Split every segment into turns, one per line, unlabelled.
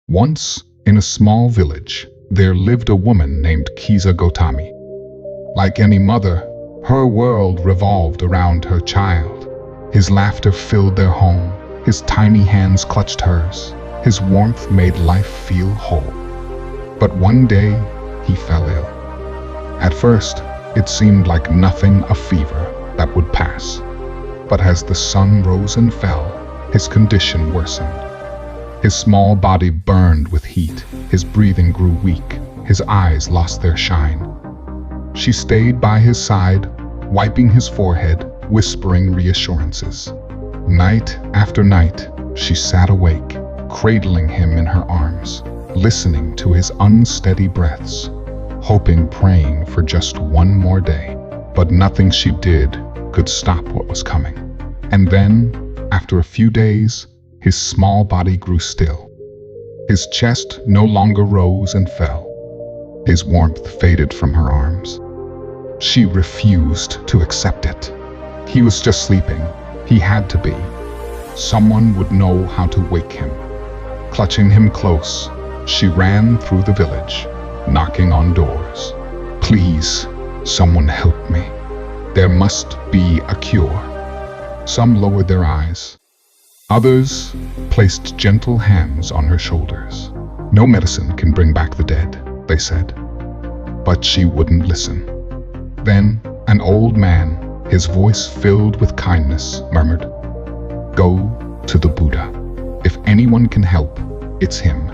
Once, in a small village, there lived a woman named Kisa Gotami. Like any mother, her world revolved around her child. His laughter filled their home, his tiny hands clutched hers, his warmth made life feel whole. But one day, he fell ill. At first, it seemed like nothing, a fever that would pass. But as the sun rose and fell, his condition worsened. His small body burned with heat, his breathing grew weak, his eyes lost their shine. She stayed by his side, wiping his forehead, whispering reassurances. Night after night, she sat awake, cradling him in her arms, listening to his unsteady breaths, hoping, praying for just one more day. But nothing she did could stop what was coming. And then, after a few days, his small body grew still. His chest no longer rose and fell. His warmth faded from her arms. She refused to accept it. He was just sleeping. He had to be. Someone would know how to wake him. Clutching him close, she ran through the village, knocking on doors. Please, someone help me. There must be a cure. Some lowered their eyes. Others placed gentle hands on her shoulders. No medicine can bring back the dead, they said. But she wouldn't listen. Then an old man, his voice filled with kindness, murmured, "Go to the Buddha. If anyone can help, it's him."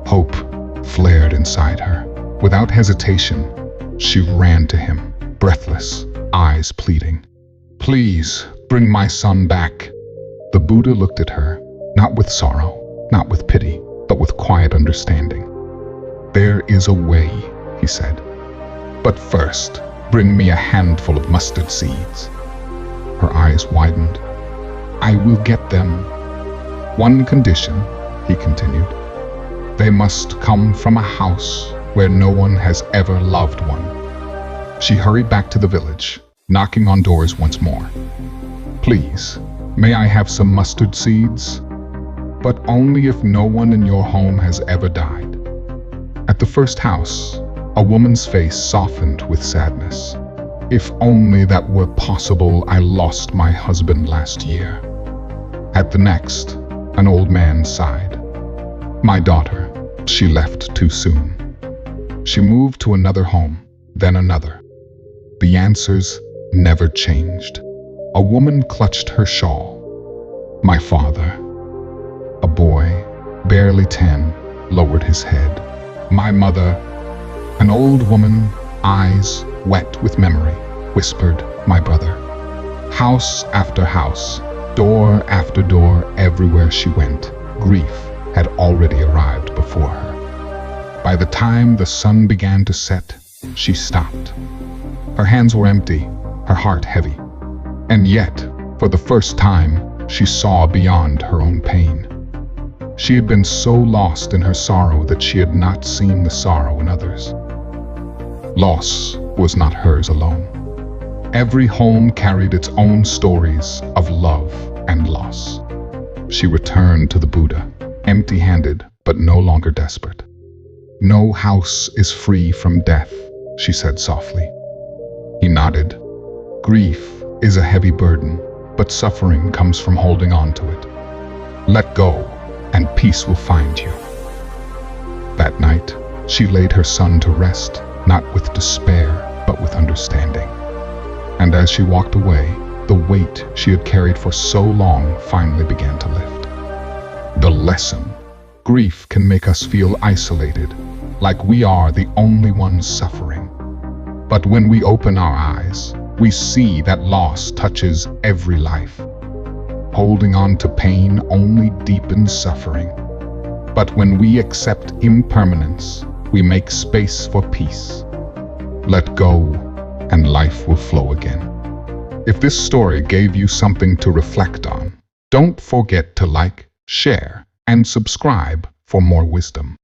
Hope flared inside her. Without hesitation, she ran to him, breathless, eyes pleading. "Please, bring my son back." The Buddha looked at her, not with sorrow, not with pity, but with quiet understanding. "There is a way," he said. "But first, bring me a handful of mustard seeds." Her eyes widened. "I will get them. One condition," he continued. "They must come from a house where no one has ever loved one." She hurried back to the village, knocking on doors once more. "Please, may I have some mustard seeds? But only if no one in your home has ever died." At the first house, a woman's face softened with sadness. "If only that were possible, I lost my husband last year." At the next, an old man sighed. "My daughter, she left too soon." She moved to another home, then another. The answers never changed. A woman clutched her shawl. "My father." A boy, barely 10, lowered his head. "My mother." An old woman, eyes wet with memory, whispered, "My brother." House after house, door after door, everywhere she went, grief had already arrived before her. By the time the sun began to set, she stopped. Her hands were empty, her heart heavy. And yet, for the first time, she saw beyond her own pain. She had been so lost in her sorrow that she had not seen the sorrow in others. Loss was not hers alone. Every home carried its own stories of love and loss. She returned to the Buddha, empty-handed but no longer desperate. "No house is free from death," she said softly. He nodded. "Grief is a heavy burden, but suffering comes from holding on to it. Let go, and peace will find you." That night, she laid her son to rest, not with despair, but with understanding. And as she walked away, the weight she had carried for so long finally began to lift. The lesson: grief can make us feel isolated, like we are the only ones suffering. But when we open our eyes, we see that loss touches every life. Holding on to pain only deepens suffering. But when we accept impermanence, we make space for peace. Let go, and life will flow again. If this story gave you something to reflect on, don't forget to like, share, and subscribe for more wisdom.